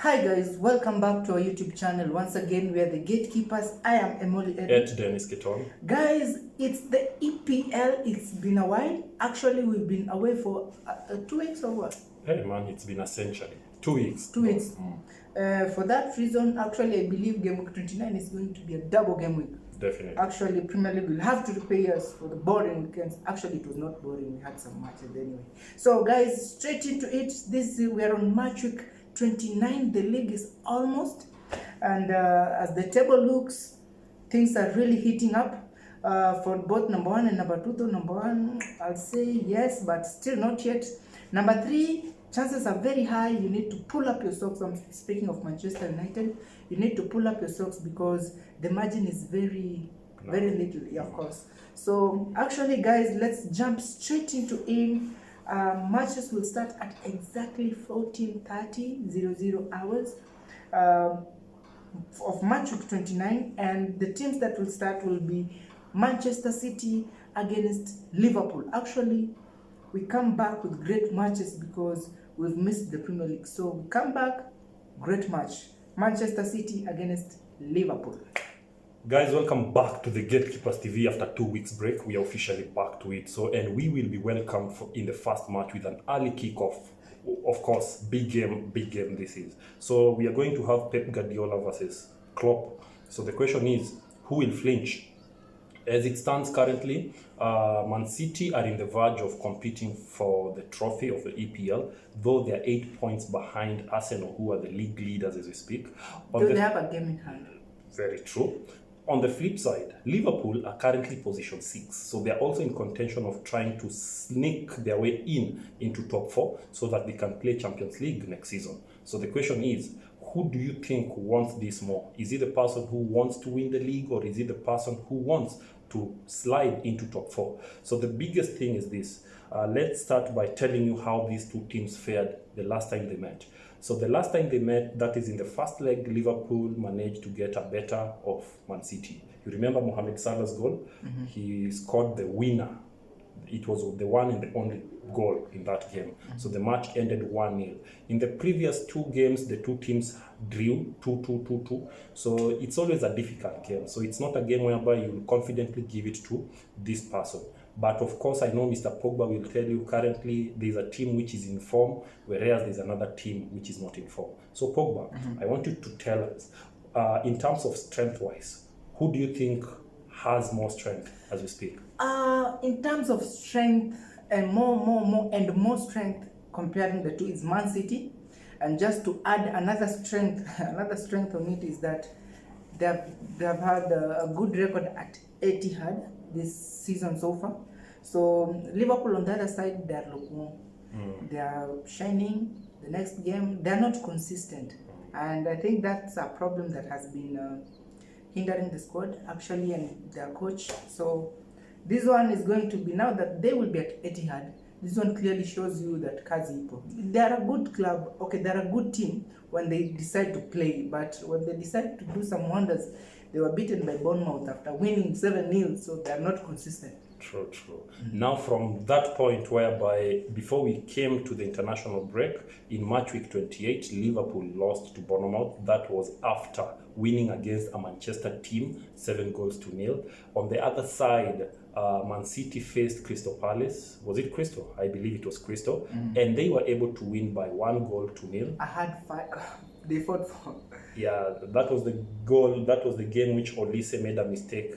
Hi guys, welcome back to our YouTube channel. Once again, we are the gatekeepers. I am Emily Ed Dennis Keton. Guys, it's the EPL. It's been a while. Actually, we've been away for 2 weeks or what? Hey man, it's been a century. 2 weeks. 2 weeks. For that reason, actually, I believe game week 29 is going to be a double game week. Definitely. Actually, Premier League will have to repay us for the boring weekends. Actually, it was not boring. We had some matches anyway. So, guys, straight into it. We are on match week 29. The league is almost, and as the table looks, things are really heating up for both number 1 and number 2. Though number 1, I'll say yes, but still not yet. Number 3, chances are very high. You need to pull up your socks. I'm speaking of Manchester United. You need to pull up your socks because the margin is very little. Yeah, of course. So actually, guys, let's jump straight into it. Matches will start at exactly 14:30 hours of match week 29, and the teams that will start will be Manchester City against Liverpool. Actually, we come back with great matches because we've missed the Premier League. So we come back, great match. Manchester City against Liverpool. Guys, welcome back to the Gatekeepers TV after 2 weeks break. We are officially back to it. And we will be welcomed in the first match with an early kickoff. Of course, big game this is. So we are going to have Pep Guardiola versus Klopp. So the question is, who will flinch? As it stands currently, Man City are in the verge of competing for the trophy of the EPL, though they are 8 points behind Arsenal, who are the league leaders as we speak. They have a game in hand. Very true. On the flip side, Liverpool are currently position 6, so they are also in contention of trying to sneak their way into top 4 so that they can play Champions League next season. So the question is, who do you think wants this more? Is it the person who wants to win the league, or is it the person who wants to slide into top 4? So the biggest thing is this. Let's start by telling you how these two teams fared the last time they met. So the last time they met, that is in the first leg, Liverpool managed to get a better of Man City. You remember Mohamed Salah's goal? Mm-hmm. He scored the winner. It was the one and the only goal in that game. Mm-hmm. So the match ended 1-0. In the previous 2 games, the two teams drew 2-2. So it's always a difficult game. So it's not a game whereby you will confidently give it to this person. But of course, I know Mr. Pogba will tell you currently there's a team which is in form, whereas there's another team which is not in form. So Pogba, I want you to tell us, in terms of strength-wise, who do you think has more strength as we speak? In terms of strength, and more strength comparing the two is Man City. And just to add another strength on it is that they have had a good record at Etihad this season so far. So Liverpool on the other side, they are lukewarm. They are shining. The next game, they are not consistent, and I think that's a problem that has been hindering the squad actually and their coach. So this one is going to be, now that they will be at Etihad, this one clearly shows you that Kazi Ipo. They are a good club. Okay, they are a good team when they decide to play, but when they decide to do some wonders, they were beaten by Bournemouth after winning 7-0, so they are not consistent. True. Mm-hmm. Now from that point whereby before we came to the international break, in match week 28, Liverpool lost to Bournemouth. That was after winning against a Manchester team, 7-0. On the other side, Man City faced Crystal Palace. Was it Crystal? I believe it was Crystal. Mm-hmm. And they were able to win by 1-0. I had 5. They fought for. Yeah, that was the goal. That was the game which Olise made a mistake.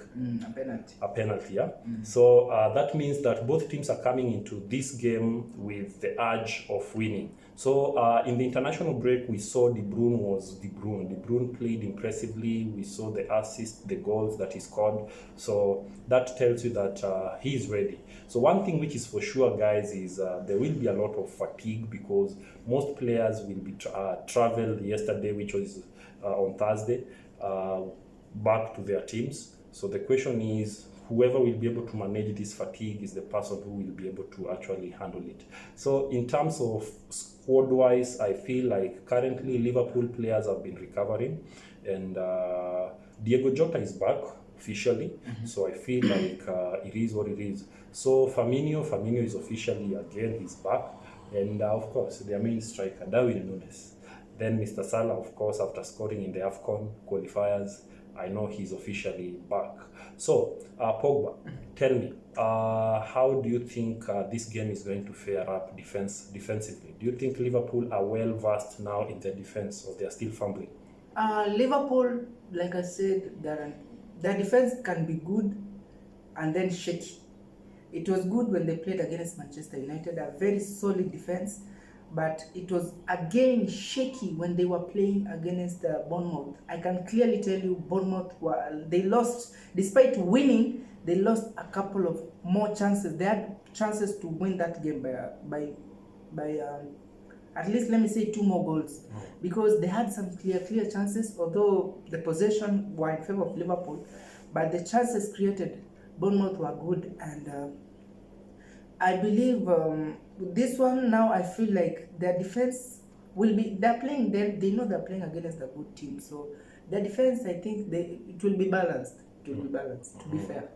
A penalty, yeah. So that means that both teams are coming into this game with the urge of winning. So in the international break, we saw De Bruyne was De Bruyne. De Bruyne played impressively. We saw the assists, the goals that he scored. So that tells you that he is ready. So one thing which is for sure, guys, is there will be a lot of fatigue because most players will be traveled yesterday, which was on Thursday, back to their teams. So the question is, whoever will be able to manage this fatigue is the person who will be able to actually handle it. So in terms of squad-wise, I feel like currently Liverpool players have been recovering, and Diego Jota is back officially. Mm-hmm. So I feel like it is what it is. So Firmino is officially again, he's back. And of course, their main striker, Darwin Núñez. Then Mr. Salah, of course, after scoring in the AFCON qualifiers, I know he's officially back. So, Pogba, tell me, how do you think this game is going to fare up defensively? Do you think Liverpool are well versed now in their defense, or they are still fumbling? Liverpool, like I said, their defense can be good and then shaky. It was good when they played against Manchester United, a very solid defense, but it was again shaky when they were playing against Bournemouth. I can clearly tell you, Bournemouth they lost, despite winning, they lost a couple of more chances. They had chances to win that game by at least, let me say, 2 more goals, because they had some clear chances, although the possession were in favor of Liverpool, but the chances created, Bournemouth were good. And I believe this one now, I feel like their defense will be, they know they're playing against a good team, so their defense, I think it will be balanced. It will be balanced, to be fair.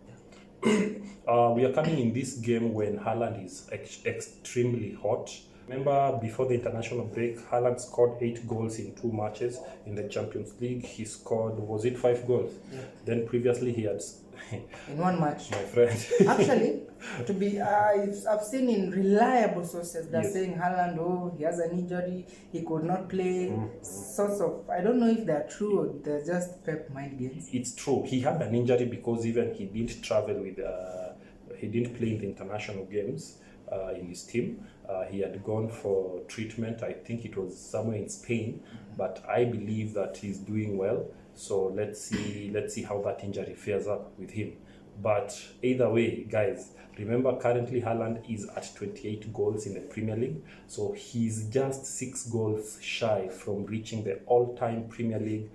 We are coming in this game when Haaland is extremely hot. Remember, before the international break, Haaland scored 8 goals in 2 matches. In the Champions League, he scored, was it 5 goals? Yeah. Then previously he had... in 1 match. My friend. Actually, I've seen in reliable sources that saying Haaland, he has an injury, he could not play. Sorts of, I don't know if they're true or they're just Pep mind games. It's true. He had an injury because even he didn't travel with, he didn't play in the international games in his team. He had gone for treatment. I think it was somewhere in Spain, but I believe that he's doing well. So let's see how that injury fares up with him. But either way, guys, remember currently Haaland is at 28 goals in the Premier League. So he's just 6 goals shy from reaching the all-time Premier League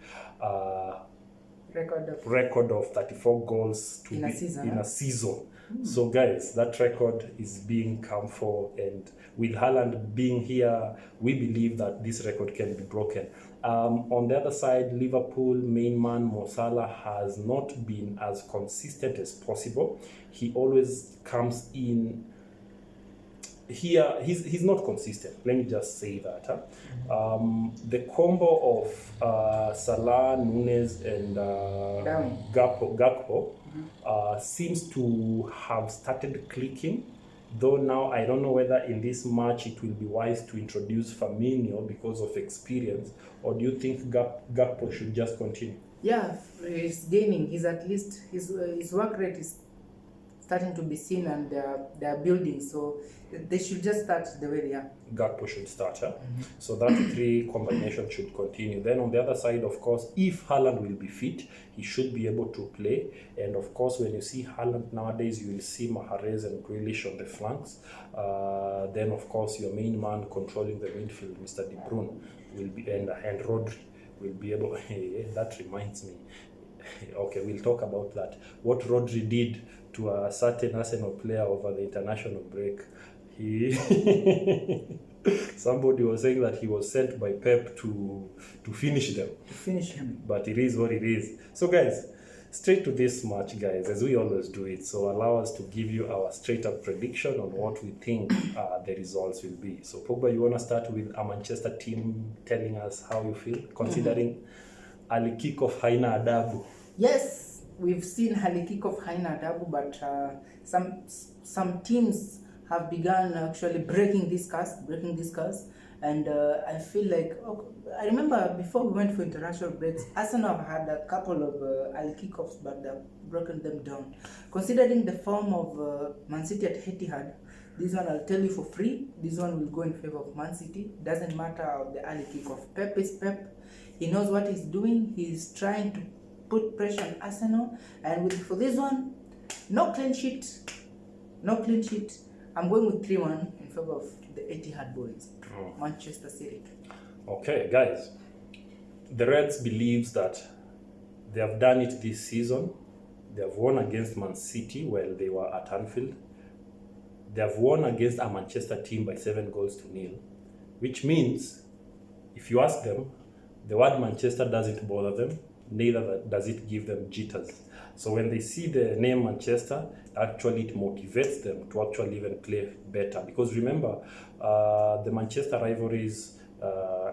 record of 34 goals in a season. So guys, that record is being come for, and with Haaland being here, we believe that this record can be broken. On the other side, Liverpool main man Mo Salah has not been as consistent as possible. He always comes in here, he's not consistent. Let me just say that. The combo of Salah, Nunes, and Gakpo seems to have started clicking. Though now I don't know whether in this match it will be wise to introduce Firmino because of experience, or do you think Gakpo should just continue? Yeah, he's gaining. He's at least his work rate is starting to be seen, and they're building. So they should just start the way they are. Gakpo should start, huh? So that 3 combination should continue. Then on the other side, of course, if Haaland will be fit, he should be able to play. And of course, when you see Haaland nowadays, you will see Mahrez and Grealish on the flanks. Then of course, your main man controlling the midfield, Mr. De Bruyne, will be, and Rodri will be able. That reminds me. Okay, we'll talk about that. What Rodri did to a certain Arsenal player over the international break. Somebody was saying that he was sent by Pep to finish them. To finish him. But it is what it is. So guys, straight to this match, guys, as we always do it. So allow us to give you our straight up prediction on what we think the results will be. So Pogba, you want to start with a Manchester team telling us how you feel, considering early kickoff haina adabu? Yes, we've seen early kickoff haina adabu, but some teams have begun actually breaking this curse, and I feel like, I remember before we went for international breaks, Arsenal have had a couple of early kickoffs, but they've broken them down. Considering the form of Man City at Etihad, this one I'll tell you for free, this one will go in favor of Man City. Doesn't matter the early kickoff. Pep is Pep. He knows what he's doing. He's trying to put pressure on Arsenal, and for this one, no clean sheet. I'm going with 3-1 in favor of the Etihad boys, Manchester City. Okay, guys. The Reds believes that they have done it this season. They have won against Man City while they were at Anfield. They have won against a Manchester team by 7-0, which means, if you ask them, the word Manchester doesn't bother them, neither does it give them jitters. So when they see the name Manchester, actually it motivates them to actually even play better. Because remember, the Manchester rivalries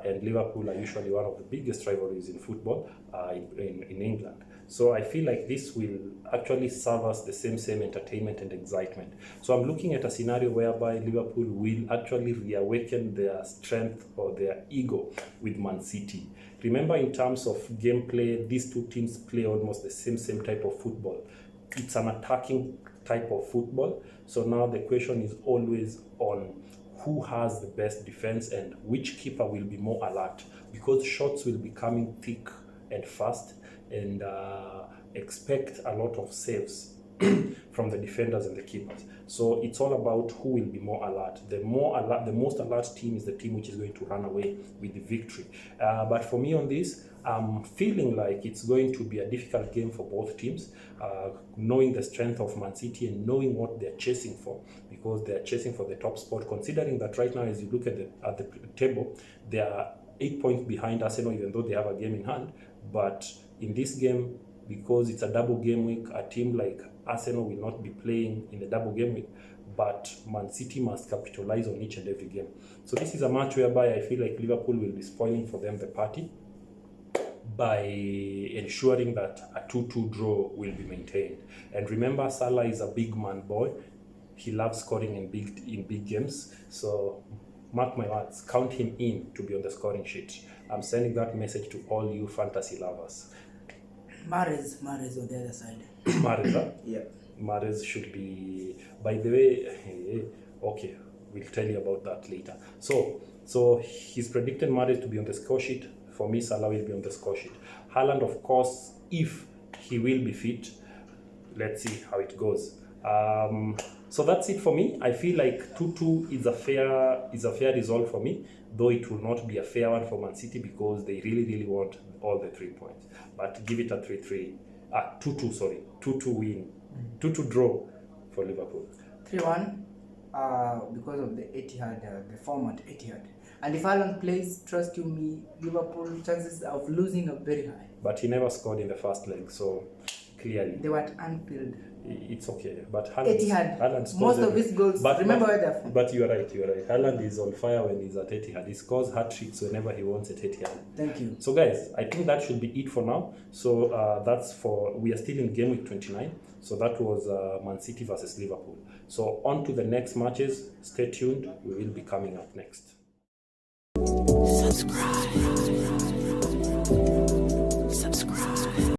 and Liverpool are usually one of the biggest rivalries in football in England. So I feel like this will actually serve us the same entertainment and excitement. So I'm looking at a scenario whereby Liverpool will actually reawaken their strength or their ego with Man City. Remember, in terms of gameplay, these two teams play almost the same type of football. It's an attacking type of football. So now the question is always on who has the best defense and which keeper will be more alert, because shots will be coming thick and fast, and expect a lot of saves from the defenders and the keepers. So it's all about who will be more alert. The most alert team is the team which is going to run away with the victory. But for me on this, I'm feeling like it's going to be a difficult game for both teams, knowing the strength of Man City and knowing what they're chasing for, because they're chasing for the top spot, considering that right now, as you look at the table, they are 8 points behind Arsenal, even though they have a game in hand. But in this game, because it's a double game week, a team like Arsenal will not be playing in the double game week, but Man City must capitalize on each and every game. So this is a match whereby I feel like Liverpool will be spoiling for them the party by ensuring that a 2-2 draw will be maintained. And remember, Salah is a big man boy. He loves scoring in big games. So mark my words, count him in to be on the scoring sheet. I'm sending that message to all you fantasy lovers. Mahrez on the other side. Mahrez, huh? Yeah. Mahrez should be, by the way, okay, we'll tell you about that later. So he's predicted Mahrez to be on the score sheet. For me, Salah will be on the score sheet. Haaland, of course, if he will be fit. Let's see how it goes. So that's it for me. I feel like 2-2 is a fair result for me, though it will not be a fair one for Man City because they really want all the 3 points. But give it a 2-2 win, 2-2 draw for Liverpool. 3-1 because of the Etihad, the format Etihad. And if Haaland plays, trust you me, Liverpool chances of losing are very high. But he never scored in the first leg, so clearly. They were at Anfield. It's okay, but Haaland most of his goals, remember where they're from. But you're right. Haaland is on fire when he's at Etihad. He scores hat-tricks whenever he wants at Etihad. Thank you. So guys, I think that should be it for now. So we are still in game week 29. So that was Man City versus Liverpool. So on to the next matches. Stay tuned. We will be coming up next. Subscribe.